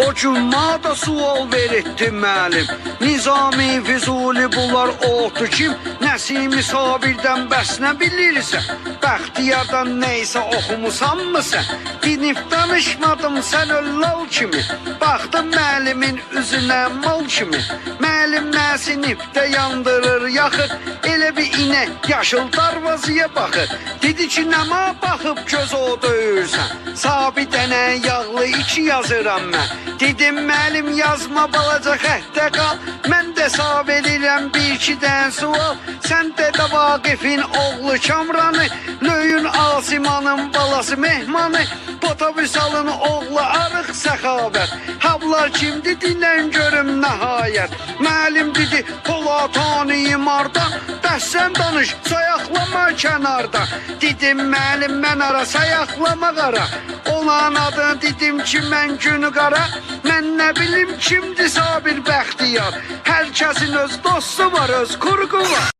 O cümma da sual veretti müəllim. Nizami, Füzuli bunlar oxudu kim? Nəsimi Sabirdən bəs nə bilirsən? Bəxtiyardan neysə oxumusan mı sən? Dinib danışmadım sən öllal kimi. Baxdım müəllimin üzünə mal kimi. Müəllim məsinib də yandırır yaxır. Elə bir inək yaşıl darvazıya baxır. Dedi ki nəma baxıb göz o döyürsən? Sabitənə yağlı iki yazıram mən. Dedim müəllim yazma balaca xəttə qal. Mən də sağ verirəm bir iki dən sual. Sən də Vaqifin oğlu Kamranı, Löyün Asimanın balası Mehmanı, Potavüsalın oğlu Arıq Səxavət. Hablar kimdi dinlən görüm nəhayət. Müəllim dedi Polatanıyım ardan. Bəs sən danış sayaqlama kənarda. Dedim müəllim mən ara sayaqlama qara. Olan adını dedim ki mən günü qara. Mən nə bilim kimdi Sabir Bəxtiyar. Hər kəsin öz dostu var, öz qurğu var.